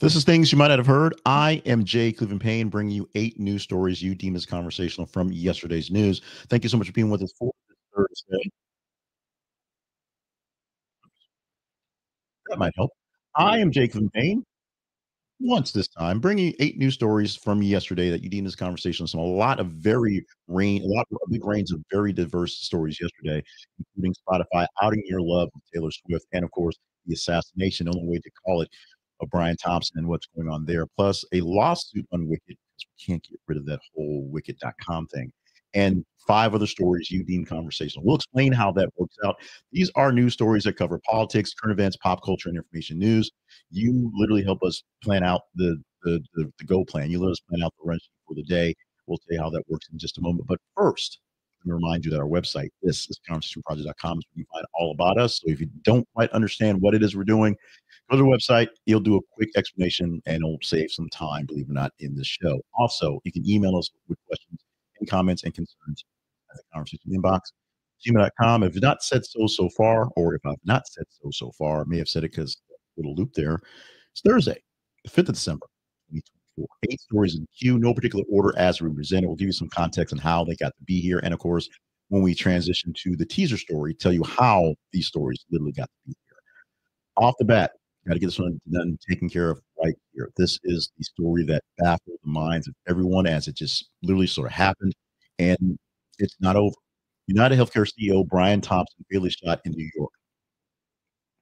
This is things you might not have heard. I am Jay Cleveland Payne, bringing you 8 news stories you deem as conversational from yesterday's news. Thank you so much for being with us for this Thursday. That might help. I am Jay Cleveland Payne. Once this time, bringing you 8 news stories from yesterday that you deem as conversational. Some a lot of a lot of big range of very diverse stories yesterday, including Spotify outing your love of Taylor Swift, and of course the assassination, the only way to call it, of Brian Thompson and what's going on there. Plus a lawsuit on Wicked because we can't get rid of that whole Wicked.com thing, and 5 other stories you deem conversational. We'll explain how that works out. These are news stories that cover politics, current events, pop culture, and information news. You literally help us plan out the go plan. You let us plan out the run sheet for the day. We'll tell you how that works in just a moment. But first, let me remind you that our website, this is conversationproject.com, is where you find all about us. So if you don't quite understand what it is we're doing, go to the website. You'll do a quick explanation and it'll save some time, believe it or not, in this show. Also, you can email us with questions and comments and concerns at the conversation inbox, gmail.com. If you've not said so far, or if I've not said so far, I may have said it because little loop there. It's Thursday, the 5th of December, 2024. 8 stories in queue, no particular order as we present it. We'll give you some context on how they got to be here. And of course, when we transition to the teaser story, tell you how these stories literally got to be here. Off the bat, got to get this one done, taken care of right here. This is the story that baffled the minds of everyone as it just literally sort of happened. And it's not over. UnitedHealthcare CEO Brian Thompson fatally shot in New York.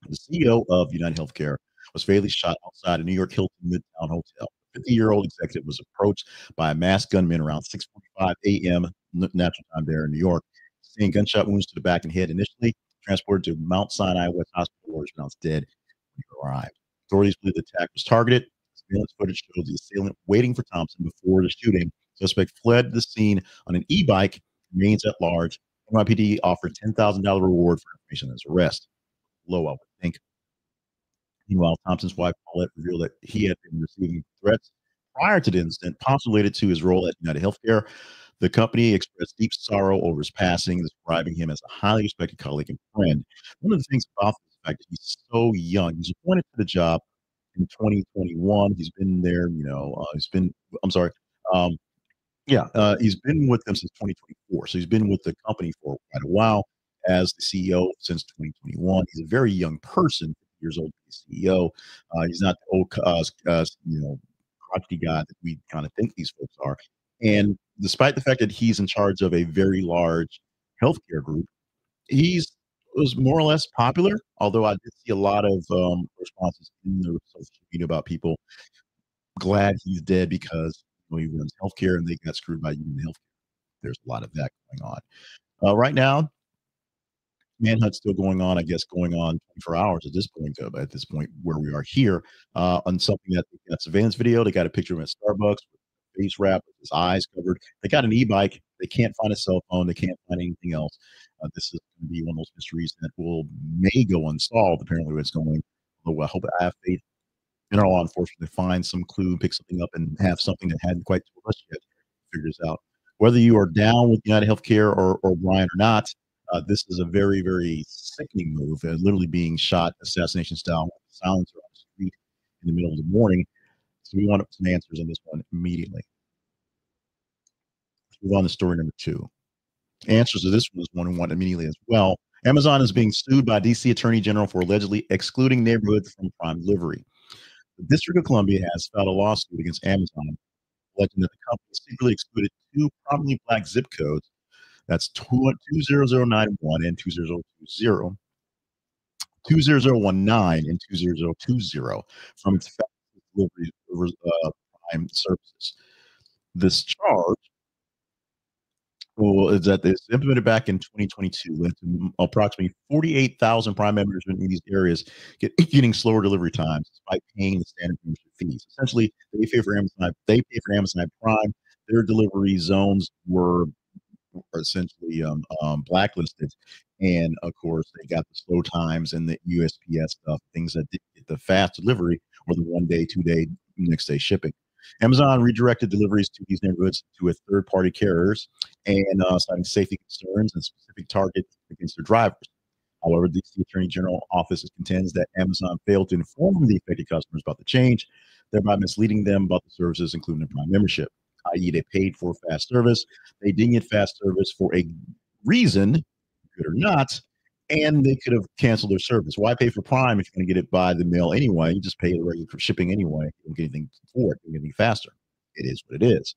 The CEO of UnitedHealthcare was fatally shot outside a New York Hilton Midtown hotel. The 50-year-old executive was approached by a masked gunman around 6:45 a.m. Natural time there in New York. Sustained gunshot wounds to the back and head initially, transported to Mount Sinai West Hospital, where he was pronounced dead when he arrived. Authorities believe the attack was targeted. Surveillance footage shows the assailant waiting for Thompson before the shooting. Suspect fled the scene on an e-bike, remains at large. NYPD offered $10,000 reward for information on his arrest. Low, I would think. Meanwhile, Thompson's wife, Paulette, revealed that he had been receiving threats prior to the incident, possibly related to his role at UnitedHealthcare. The company expressed deep sorrow over his passing, describing him as a highly respected colleague and friend. One of the things about this fact that he's so young, he's appointed to the job in 2021. He's been there, I'm sorry, um, he's been with them since 2024. So he's been with the company for quite a while as the CEO since 2021. He's a very young person, 50 years old, CEO. He's not the old, crotchety guy that we kind of think these folks are. And despite the fact that he's in charge of a very large healthcare group, he's was more or less popular. Although I did see a lot of responses in the social media about people glad he's dead because he runs healthcare and they got screwed by Union Healthcare. There's a lot of that going on. Right now, manhunt's still going on, I guess, going on 24 hours at this point where we are here, on something that they got surveillance video. They got a picture of him at Starbucks with face wrap, with his eyes covered. They got an e-bike. They can't find a cell phone. They can't find anything else. This is going to be one of those mysteries that may go unsolved, apparently, where it's going. Although I have faith in our law enforcement to find some clue, pick something up, and have something that hadn't quite told us yet figures out. Whether you are down with United Healthcare or Brian or not, this is a very, very sickening move, literally being shot assassination style with a silencer on the street in the middle of the morning. So we want some answers on this one immediately. Let's move on to story number 2. Answers to this one we want immediately as well. Amazon is being sued by DC Attorney General for allegedly excluding neighborhoods from prime delivery. The District of Columbia has filed a lawsuit against Amazon, alleging that the company secretly excluded 2 prominently black zip codes. That's 20091 and 20020, 20019 and 20020 from its delivery prime services. This charge is that it's implemented back in 2022, led to approximately 48,000 prime members in these areas getting slower delivery times despite paying the standard membership fees. Essentially, they pay for Amazon Prime. Their delivery zones were essentially blacklisted, and of course, they got the slow times and the USPS stuff, things that did get the fast delivery or the 1 day, 2 day, next day shipping. Amazon redirected deliveries to these neighborhoods to a third-party carriers and citing safety concerns and specific target against their drivers. However, the Attorney General office contends that Amazon failed to inform the affected customers about the change, thereby misleading them about the services, including the Prime membership, i.e., they paid for fast service. They didn't get fast service for a reason, good or not, and they could have canceled their service. Why pay for Prime if you're going to get it by the mail anyway? You just pay the regular for shipping anyway. You don't get anything for it. You don't get any faster. It is what it is.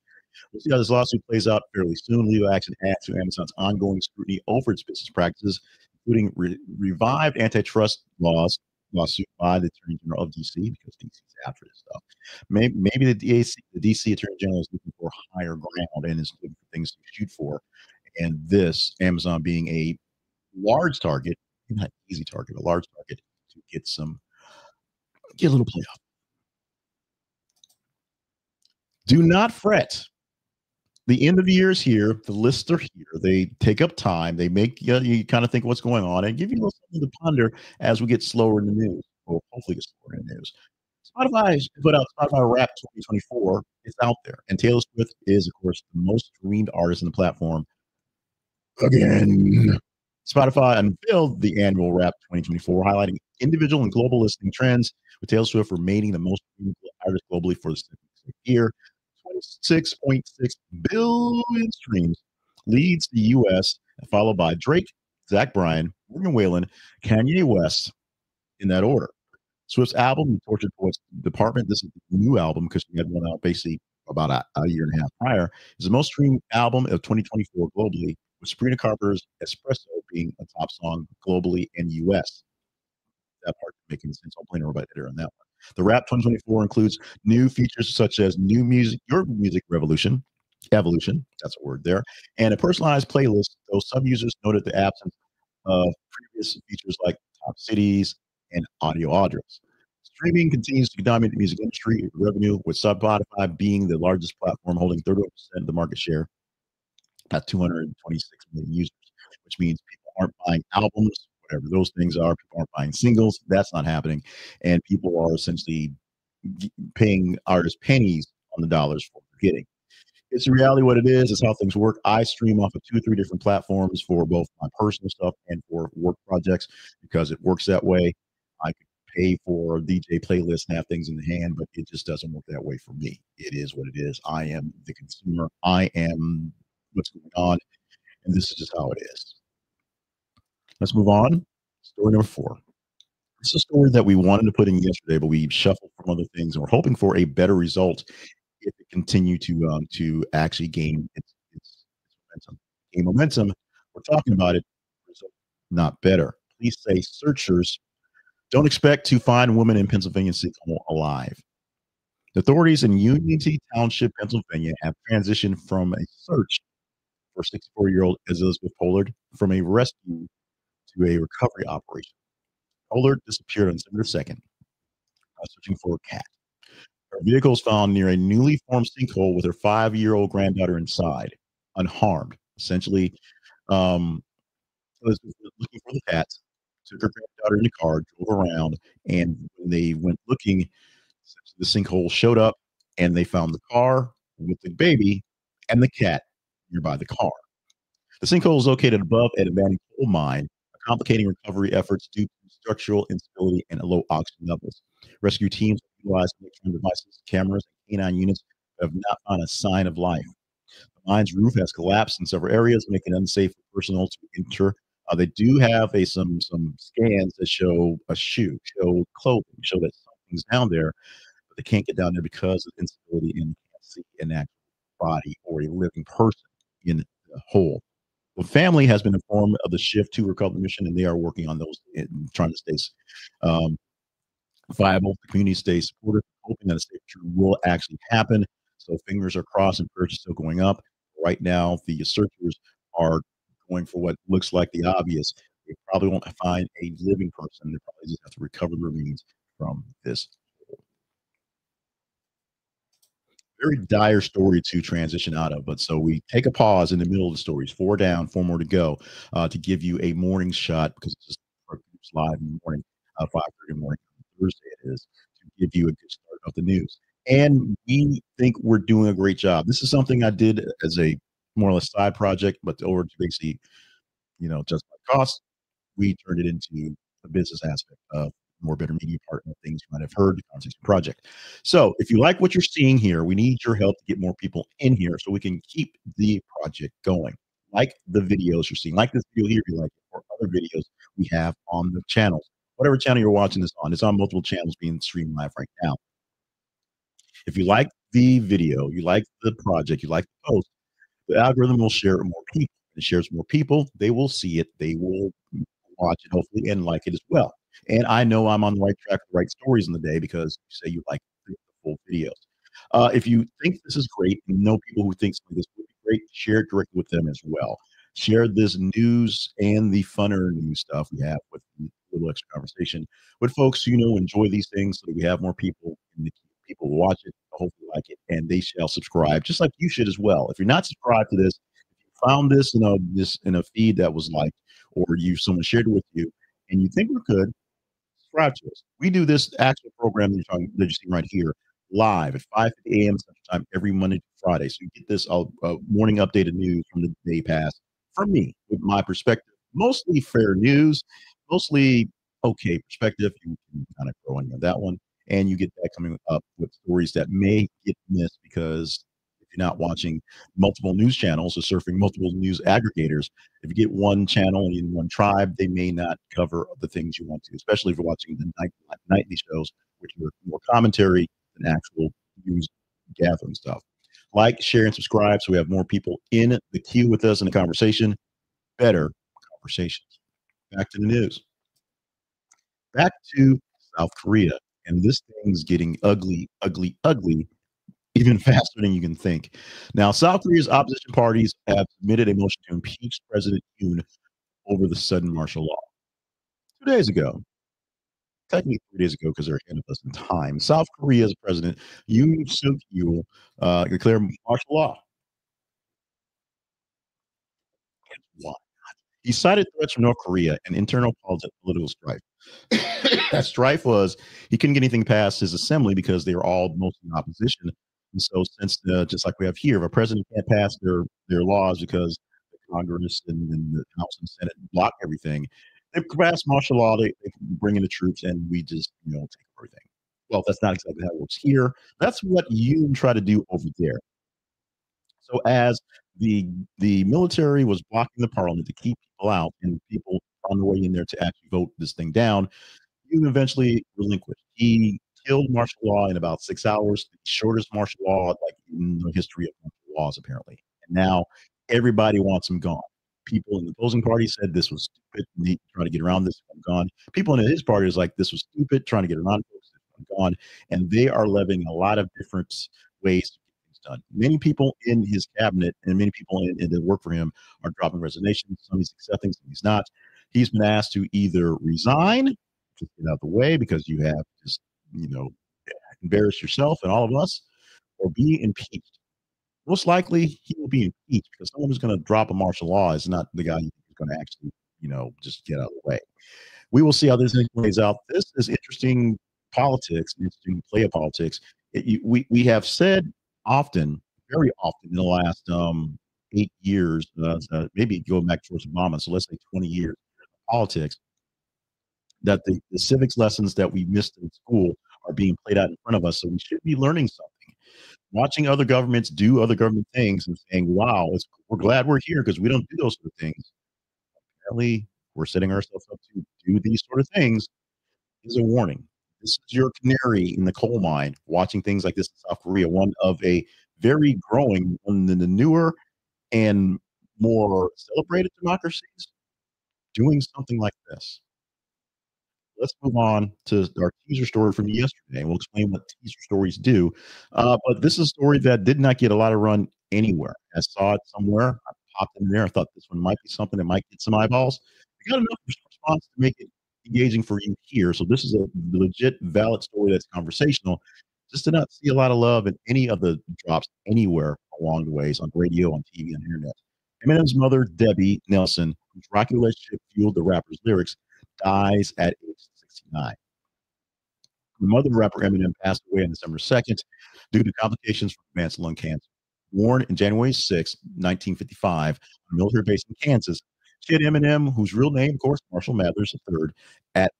We'll see how this lawsuit plays out fairly soon. Legal action adds to Amazon's ongoing scrutiny over its business practices, including revived antitrust lawsuit by the Attorney General of DC, because DC is after this stuff. Maybe the DC Attorney General is looking for higher ground and is looking for things to shoot for. And this, Amazon being a large target, not easy target, a large target to get a little play off. Do not fret. The end of the year is here. The lists are here. They take up time. They make you kind of think what's going on and give you a little something to ponder as we get slower in the news, or hopefully get slower in the news. Spotify put out Spotify Wrap 2024. It's out there, and Taylor Swift is, of course, the most streamed artist on the platform. Again, Spotify unveiled the annual Wrap 2024, highlighting individual and global listening trends, with Taylor Swift remaining the most streamed artist globally for the second year. 26.6 billion streams, leads the U.S., followed by Drake, Zach Bryan, Morgan Wallen, Kanye West, in that order. Swift's album, The Tortured Poets Department, this is the new album because she had one out basically about a year and a half prior, is the most streamed album of 2024 globally, with Sabrina Carpenter's Espresso being a top song globally in the U.S. That part making sense. I'll blame everybody there on that one. The Wrap 2024 includes new features such as new music, your music evolution, that's a word there, and a personalized playlist. Though some users noted the absence of previous features like top cities and audio audits. Streaming continues to dominate the music industry revenue, with Spotify being the largest platform, holding 31% of the market share at 226 million users, which means people aren't buying albums, whatever those things are. People aren't buying singles. That's not happening. And people are essentially paying artists pennies on the dollars for getting. It's in reality what it is. It's how things work. I stream off of 2 or 3 different platforms for both my personal stuff and for work projects because it works that way. I could pay for a DJ playlist and have things in the hand, but it just doesn't work that way for me. It is what it is. I am the consumer. I am what's going on, and this is just how it is. Let's move on. Story number 4. It's a story that we wanted to put in yesterday, but we shuffled from other things, and we're hoping for a better result if it continue to actually gain its momentum. Gain momentum. We're talking about it. Result not better. Please say searchers don't expect to find woman in Pennsylvania sinkhole alive. The authorities in Unity Township, Pennsylvania, have transitioned from a search for 64-year-old Elizabeth Pollard from a rescue to a recovery operation. Pollard disappeared on December 2nd while searching for a cat. Her vehicle was found near a newly formed sinkhole with her 5-year-old granddaughter inside, unharmed. Essentially, was looking for the cat, took her granddaughter in the car, drove around, and when they went looking, the sinkhole showed up, and they found the car with the baby and the cat nearby the car. The sinkhole is located above an abandoned coal mine, complicating recovery efforts due to structural instability and low oxygen levels. Rescue teams have utilized electronic devices, cameras, and canine units, but have not found a sign of life. The mine's roof has collapsed in several areas, making it unsafe for personnel to enter. They do have some scans that show a shoe, show clothing, show that something's down there, but they can't get down there because of instability and can't see an actual body or a living person in the hole. The family has been informed of the shift to recovery mission, and they are working on those and trying to stay viable. The community stays supportive, hoping that a safe return will actually happen. So fingers are crossed and prayers are still going up. Right now, the searchers are going for what looks like the obvious. They probably won't find a living person. They probably just have to recover the remains from this very dire story to transition out of. But so we take a pause in the middle of the stories, 4 down, 4 more to go, to give you a morning shot because it's just live in the morning, 5:30 in the morning, Thursday it is, to give you a good start of the news. And we think we're doing a great job. This is something I did as a more or less side project, but over to basically, just my cost. we turned it into a business aspect of more better media partner things you might have heard, the conversation project. So if you like what you're seeing here, we need your help to get more people in here so we can keep the project going. Like the videos you're seeing, like this video here, if you like it, or other videos we have on the channels. Whatever channel you're watching this on, it's on multiple channels being streamed live right now. If you like the video, you like the project, you like the post, the algorithm will share it with more people. It shares more people, they will see it, they will watch it hopefully and like it as well. And I know I'm on the right track with the right stories in the day because you say you like the full videos. If you think this is great and know people who think something this would be great, share it directly with them as well. Share this news and the funner news stuff we have with a little extra conversation with folks who enjoy these things so that we have more people and the people who watch it hopefully like it and they shall subscribe just like you should as well. If you're not subscribed to this, if you found this in a feed that was liked or someone shared it with you and you think we're good, subscribe to us. We do this actual program that you're seeing right here live at 5:50 a.m. Central Time every Monday to Friday. So you get this morning updated news from the day past from me with my perspective. Mostly fair news, mostly okay perspective. You can kind of grow on that one. And you get that coming up with stories that may get missed because if you're not watching multiple news channels or surfing multiple news aggregators, if you get one channel and in one tribe, they may not cover the things you want to, especially if you're watching the nightly shows, which are more commentary than actual news gathering stuff. Like, share, and subscribe so we have more people in the queue with us in the conversation. Better conversations. Back to the news. Back to South Korea. And this thing's getting ugly, ugly, ugly even faster than you can think. Now, South Korea's opposition parties have submitted a motion to impeach President Yoon over the sudden martial law. 2 days ago, technically 3 days ago because they're ahead of us in time, South Korea's president, Yoon Suk Yeol, declared martial law. Why? He cited threats from North Korea and internal political strife. That strife was he couldn't get anything past his assembly because they were all mostly in opposition. And so, since just like we have here, if a president can't pass their laws because the Congress and the House and Senate block everything, they pass martial law. They bring in the troops, and we just take everything. Well, that's not exactly how it works here. That's what you try to do over there. So as the military was blocking the parliament to keep people out and people on the way in there to actually vote this thing down, you eventually relinquished. He killed martial law in about 6 hours, the shortest martial law like in the history of martial laws, apparently. And now everybody wants him gone. People in the opposing party said this was stupid, need to try to get around this, I'm gone. People in his party is like this was stupid, trying to get around this, I'm gone. And they are levying a lot of different ways to get things done. Many people in his cabinet and many people that work for him are dropping resignations. Some he's accepting, some he's not. He's been asked to either resign, just get out of the way because you have just, you know, embarrass yourself and all of us, or be impeached. Most likely, he will be impeached because someone who's going to drop a martial law is not the guy who's going to actually, just get out of the way. We will see how this thing plays out. This is interesting politics, interesting play of politics. We have said often, very often in the last 8 years, maybe going back towards Obama, so let's say 20 years, politics, that the civics lessons that we missed in school are being played out in front of us. So we should be learning something. Watching other governments do other government things and saying, wow, we're glad we're here because we don't do those sort of things. Apparently, we're setting ourselves up to do these sort of things is a warning. This is your canary in the coal mine, watching things like this in South Korea, one of a very growing, one of the newer and more celebrated democracies, doing something like this. Let's move on to our teaser story from yesterday, and we'll explain what teaser stories do. But this is a story that did not get a lot of run anywhere. I saw it somewhere. I popped in there. I thought this one might be something that might get some eyeballs. We got enough response to make it engaging for you here. So this is a legit, valid story that's conversational. Just did not see a lot of love in any of the drops anywhere along the ways on radio, on TV, on the internet. Eminem's mother, Debbie Nelson, whose rocky relationship fueled the rapper's lyrics, dies at age 69. The mother of rapper Eminem passed away on December 2nd due to complications from advanced lung cancer. Born in January 6, 1955, on a military base in Kansas, Kid Eminem, whose real name, of course, Marshall Mathers III, at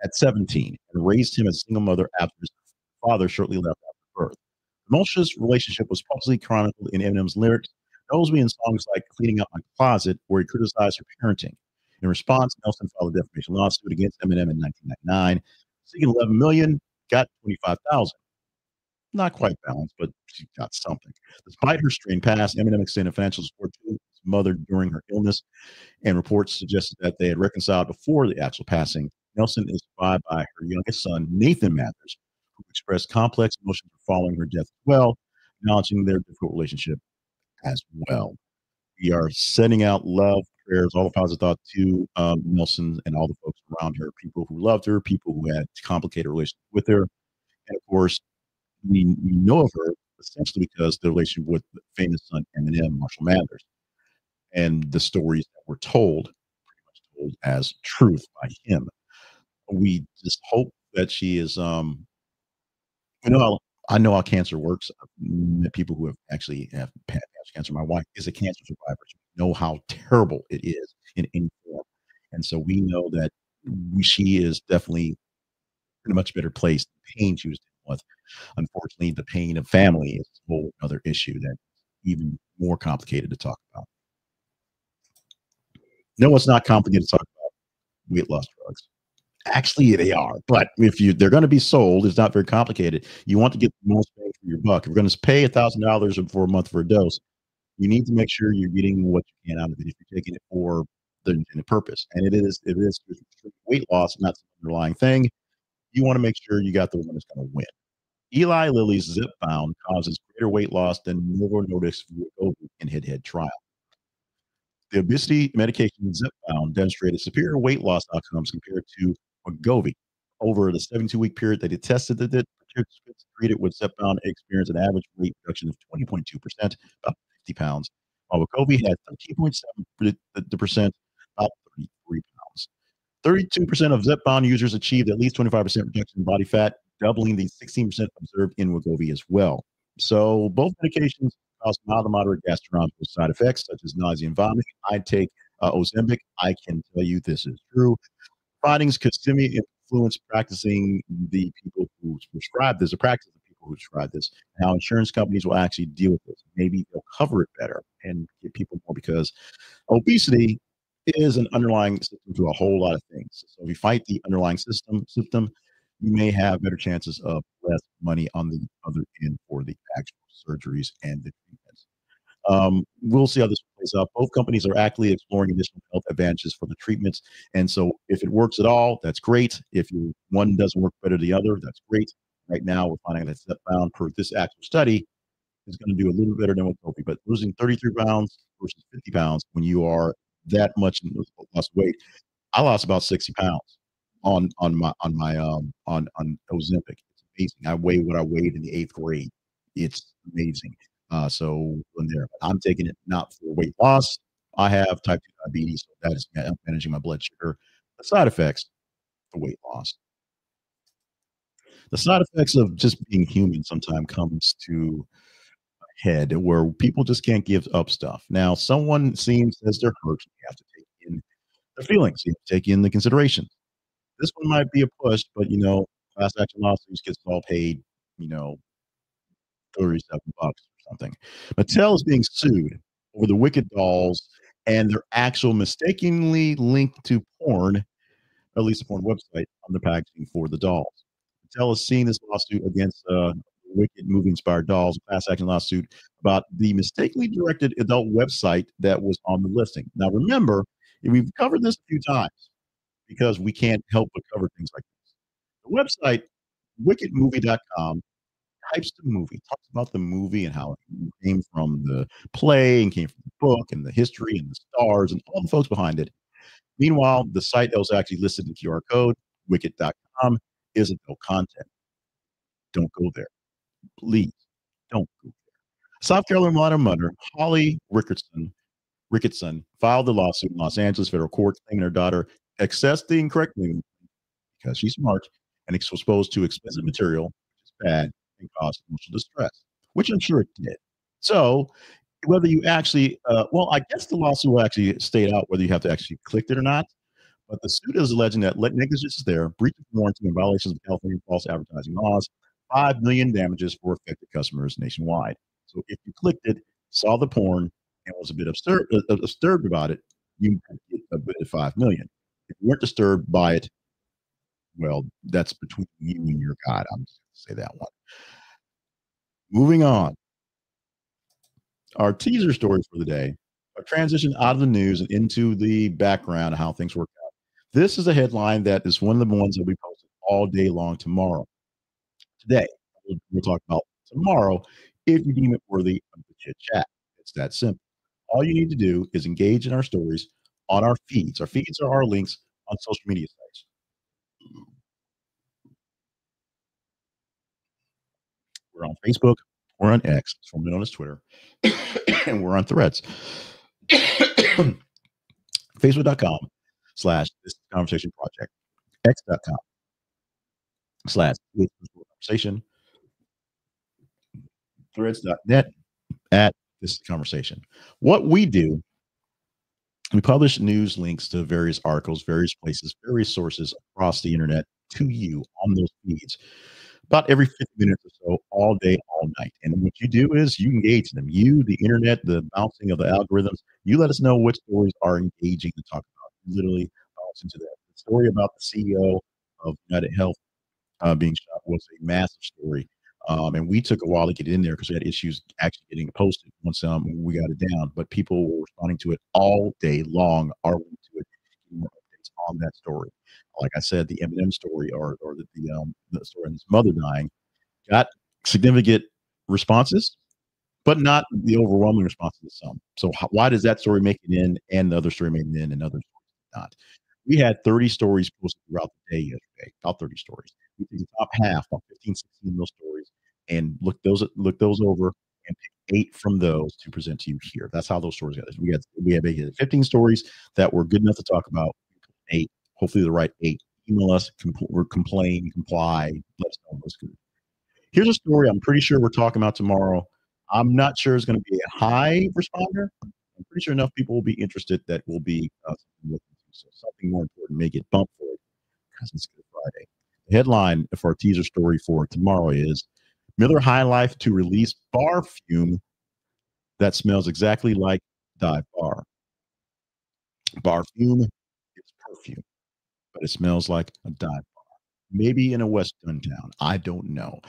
at 17, and raised him as a single mother after his father shortly left after birth. Moshe's relationship was publicly chronicled in Eminem's lyrics, notably in songs like "Cleaning Out My Closet," where he criticized her parenting. In response, Nelson filed a defamation lawsuit against Eminem in 1999, seeking 11 million, got 25,000. Not quite balanced, but she got something. Despite her strained past, Eminem extended financial support to his mother during her illness, and reports suggested that they had reconciled before the actual passing. Nelson is survived by her youngest son, Nathan Mathers, who expressed complex emotions following her death as well, acknowledging their difficult relationship as well. We are sending out love, prayers, all the positive thought to Nelson and all the folks around her, people who loved her, people who had complicated relationships with her. And of course, we know of her essentially because the relationship with the famous son Eminem, Marshall Mathers, and the stories that were told, pretty much told as truth by him. We just hope that she is, you know, I know how cancer works. I've met people who have actually have had cancer. My wife is a cancer survivor. So we know how terrible it is in any form, and so we know that she is definitely in a much better place. The pain she was dealing with. Unfortunately, the pain of family is a whole other issue that's even more complicated to talk about. No, it's not complicated to talk about weight loss drugs. Actually, they are, but if they're going to be sold, it's not very complicated. You want to get the most bang for your buck. If you're going to pay $1,000 for a month for a dose, you need to make sure you're getting what you can out of it. If you're taking it for the intended purpose, and it is weight loss, not some underlying thing. You want to make sure you got the one that's going to win. Eli Lilly's Zepbound causes greater weight loss than Novo Nordisk's Wegovy in head-to-head trial. The obesity medication Zepbound demonstrated superior weight loss outcomes compared to Wegovy. Over the 72-week period that it tested it, participants treated with Zepbound experienced an average weight reduction of 20.2%, about 50 pounds, while Wegovy had 13.7%, about 33 pounds. 32% of Zepbound users achieved at least 25% reduction in body fat, doubling the 16% observed in Wegovy as well. So both medications cause mild to moderate gastrointestinal side effects such as nausea and vomiting. I take Ozempic. I can tell you this is true. Findings could stimulate influence practicing the people who prescribe this, or practice the people who prescribe this, and how insurance companies will actually deal with this. Maybe they'll cover it better and get people more because obesity is an underlying system to a whole lot of things. So if you fight the underlying symptom, you may have better chances of less money on the other end for the actual surgeries and the treatments. We'll see how this plays out. Both companies are actively exploring additional health advantages for the treatments. And so if it works at all, that's great. If one doesn't work better than the other, that's great. Right now, we're finding that Zepbound per this actual study is going to do a little better than Wegovy, but losing 33 pounds versus 50 pounds when you are that much lost weight. I lost about 60 pounds on Ozempic. It's amazing. I weigh what I weighed in the eighth grade. It's amazing. So in there, I'm taking it not for weight loss. I have type 2 diabetes, so that is managing my blood sugar. The side effects for weight loss. The side effects of just being human sometimes comes to head where people just can't give up stuff. Now, someone says they're hurt, you have to take in their feelings, you have to take in the considerations. This one might be a push, but class action lawsuits gets all paid, you know, 37 bucks or something. Mattel is being sued over the Wicked dolls and their actual mistakenly linked to porn, at least a porn website, on the packaging for the dolls. Mattel is seeing this lawsuit against Wicked movie inspired dolls, a class action lawsuit about the mistakenly directed adult website that was on the listing. Now, remember, we've covered this a few times because we can't help but cover things like this. The website, wickedmovie.com, types the movie, talks about the movie and how it came from the play and came from the book and the history and the stars and all the folks behind it. Meanwhile, the site that was actually listed in the QR code, wicked.com, is adult content. Don't go there. Please don't go there. South Carolina mother Holly Ricketson filed the lawsuit in Los Angeles federal court claiming her daughter accessed the incorrect link because she's smart and exposed to expensive material, which is bad and caused emotional distress, which I'm sure it did. So Whether you actually, well, I guess the lawsuit will actually state out whether you have to actually click it or not. But the suit is alleging that negligence is there, breach of warranty, and violations of California false advertising laws, 5 million damages for affected customers nationwide. So if you clicked it, saw the porn, and was a bit disturbed about it, you could get a bit of 5 million. If you weren't disturbed by it, well, that's between you and your God. I'm just going to say that one. Moving on, our teaser stories for the day are transition out of the news and into the background of how things work out. This is a headline that is one of the ones that we posted all day long tomorrow. Today, we'll talk about tomorrow if you deem it worthy of the chit chat. It's that simple. All you need to do is engage in our stories on our feeds. Our feeds are our links on social media sites. We're on Facebook, we're on X, formerly known as Twitter, and we're on Threads. Facebook.com/This Conversation Project, X.com/This Conversation, Threads.net at This Conversation. What we do, we publish news links to various articles, various places, various sources across the internet to you on those feeds about every 50 minutes or so, all day, all night. And what you do is you engage them. You, the internet, the bouncing of the algorithms, you let us know which stories are engaging to talk about. You literally bounce into that. The story about the CEO of United Health being shot was a massive story. And we took a while to get in there because we had issues actually getting it posted once we got it down. But people were responding to it all day long, our link to it, getting more updates on that story. Like I said, the Eminem story or the story of his mother dying got significant responses, but not the overwhelming responses of some. So why does that story make it in and the other story made it in and other stories did not? We had 30 stories posted throughout the day yesterday, about 30 stories. We took the top half, about 15, 16 of those stories, and look those over and pick 8 from those to present to you here. That's how those stories got. We had 15 stories that were good enough to talk about. 8, hopefully the right 8. Email us, complain, comply, let us know what's good. Here's a story I'm pretty sure we're talking about tomorrow. I'm not sure it's going to be a high responder. I'm pretty sure enough people will be interested that will be so something more important may get bumped for it because it's Good Friday. The headline for our teaser story for tomorrow is Miller High Life to release bar fume that smells exactly like dive bar. Bar fume is perfume, but it smells like a dive. Maybe in a Western town. I don't know.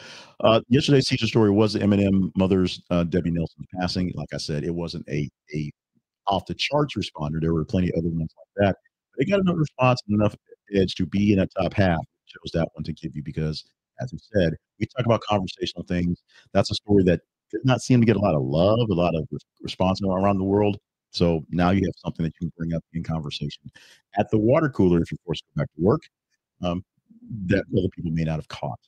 Yesterday's teacher story was the Eminem mother's Debbie Nelson's passing. Like I said, it wasn't a off the charts responder. There were plenty of other ones like that. They got enough response and enough edge to be in that top half. Chose that one to give you because, as we said, we talk about conversational things. That's a story that did not seem to get a lot of love, a lot of response around the world. So now you have something that you can bring up in conversation at the water cooler if you're forced to go back to work. Um, that other people may not have caught.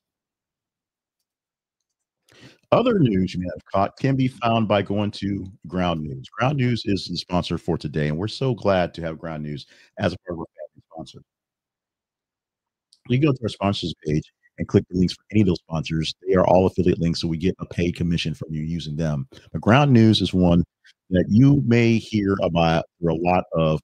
Other news you may have caught can be found by going to Ground News. Ground News is the sponsor for today, and we're so glad to have Ground News as a part of our family sponsor. You can go to our sponsors page and click the links for any of those sponsors. They are all affiliate links, so we get a paid commission from you using them. But Ground News is one that you may hear about through a lot of.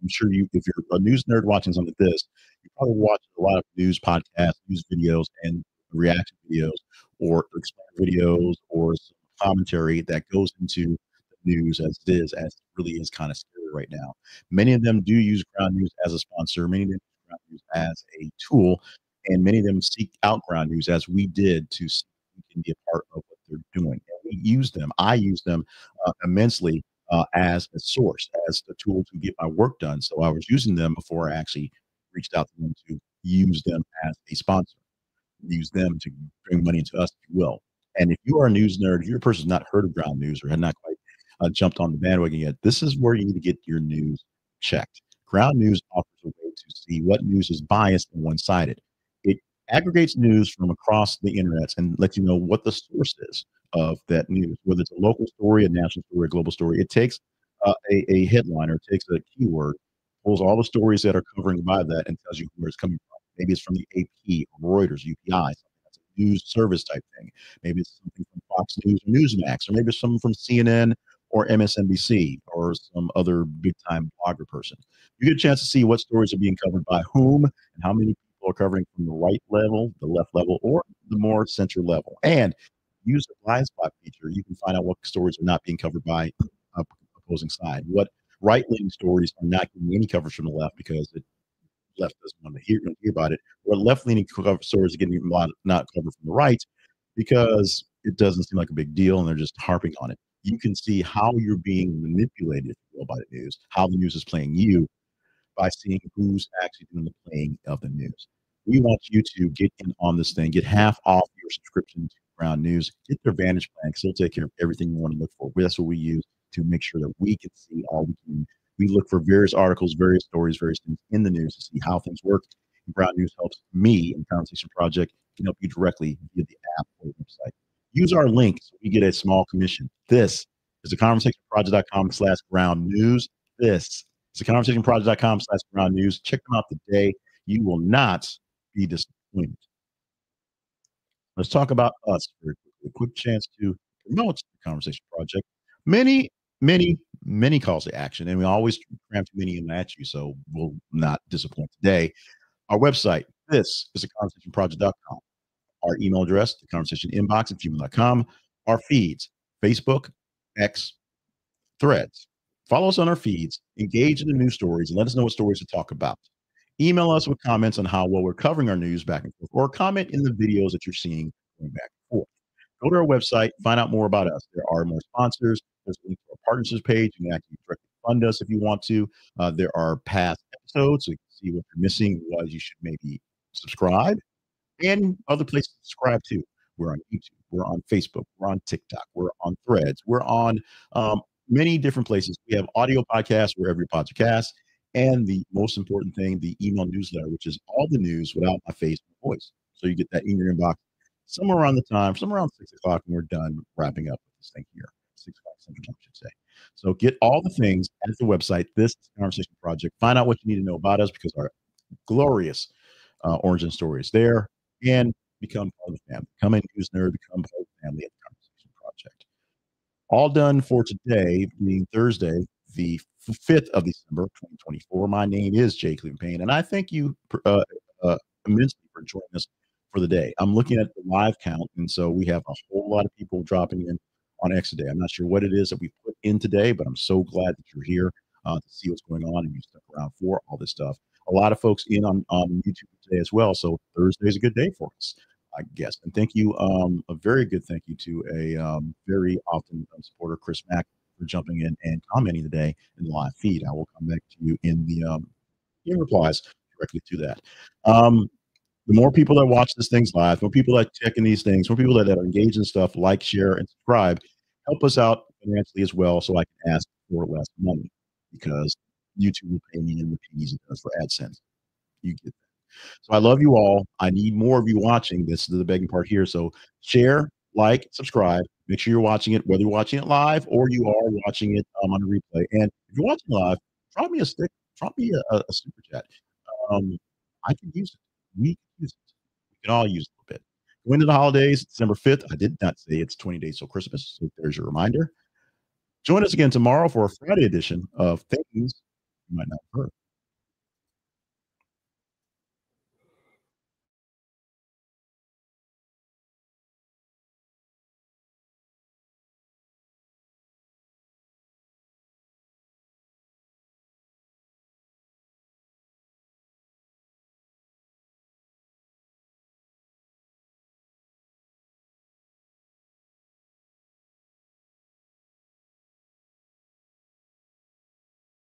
I'm sure if you're a news nerd watching something like this, you probably watch a lot of news podcasts, news videos, and reaction videos, or explainer videos, or some commentary that goes into the news as it is, as it really is kind of scary right now. Many of them do use Ground News as a sponsor. Many of them use Ground News as a tool, and many of them seek out Ground News as we did to see if we can be a part of what they're doing. And we use them. I use them immensely as a source, as a tool to get my work done. So I was using them before I actually reached out to them to use them as a sponsor, use them to bring money into us, if you will. And if you are a news nerd, if you're a person who's not heard of Ground News or had not quite jumped on the bandwagon yet, this is where you need to get your news checked. Ground News offers a way to see what news is biased and one sided. It aggregates news from across the internet and lets you know what the source is of that news, whether it's a local story, a national story, a global story. It takes a headline or it takes a keyword, pulls all the stories that are covering by that, and tells you where it's coming from. Maybe it's from the AP, Reuters, UPI, something that's a news service type thing. Maybe it's something from Fox News or Newsmax, or maybe it's something from CNN or MSNBC or some other big time blogger person. You get a chance to see what stories are being covered by whom and how many people are covering from the right level, the left level, or the more center level. And use the blind spot feature. You can find out what stories are not being covered by opposing side. What right leaning stories are not getting any coverage from the left because the left doesn't want to hear about it. Or left leaning stories are getting a lot not covered from the right because it doesn't seem like a big deal and they're just harping on it. You can see how you're being manipulated, if you will, by the news, how the news is playing you by seeing who's actually doing the playing of the news. We want you to get in on this thing, get half off your subscription to Ground News, get their Vantage plan because they'll take care of everything you want to look for. That's what we use to make sure that we can see all we can. We look for various articles, various stories, various things in the news to see how things work. And Ground News helps me and Conversation Project can help you directly via the app or website. Use our link so you get a small commission. This is the conversationproject.com/ground news. This is the conversationproject.com/ground news. Check them out today. You will not be disappointed. Let's talk about us very quickly. A quick chance to promote the Conversation Project. Many, many calls to action, and we always cram too many of them at you, so we'll not disappoint today. Our website, this is the conversationproject.com. Our email address, the conversation inbox at gmail.com. Our feeds, Facebook, X, Threads. Follow us on our feeds, engage in the news stories, and let us know what stories to talk about. Email us with comments on how well we're covering our news back and forth, or comment in the videos that you're seeing going back and forth. Go to our website, find out more about us. There are more sponsors. There's a link to our partnerships page. You can actually directly fund us if you want to. There are past episodes, so you can see what you're missing, why you should maybe subscribe, and other places to subscribe to. We're on YouTube, we're on Facebook, we're on TikTok, we're on Threads, we're on many different places. We have audio podcasts wherever your podcast, and the most important thing, the email newsletter, which is all the news without my face and voice. So you get that in your inbox somewhere around the time, somewhere around 6 o'clock, when we're done wrapping up with this thing here. 6 o'clock Central Time, I should say. So get all the things at the website. This is Conversation Project. Find out what you need to know about us because our glorious origin story is there, and become part of the family. Become a news nerd, become part of the family at the Conversation Project. All done for today, being Thursday, the 5th of December, 2024. My name is Jay Cleveland Payne, and I thank you immensely for joining us for the day. I'm looking at the live count, and so we have a whole lot of people dropping in on X today. I'm not sure what it is that we put in today, but I'm so glad that you're here to see what's going on and you stuck around for all this stuff. A lot of folks in on YouTube today as well, so Thursday is a good day for us, I guess. And thank you, a very good thank you to a very often supporter, Chris Mack, for jumping in and commenting today in the live feed. I will come back to you in the in replies directly to that. The more people that watch these things live, more people that check in these things, more people that are engaged in stuff, like, share, and subscribe, help us out financially as well, so I can ask for less money because YouTube will pay me in the pennies it does for AdSense. You get that. So I love you all. I need more of you watching. This is the begging part here. So share, like, subscribe. Make sure you're watching it, whether you're watching it live or you are watching it on a replay. And if you're watching live, drop me a stick, drop me a super chat. I can use it. We can use it. We can all use it a little bit. Going into the holidays, December 5th. I did not say it's 20 days till Christmas. So there's your reminder. Join us again tomorrow for a Friday edition of Things You Might Not Have Heard.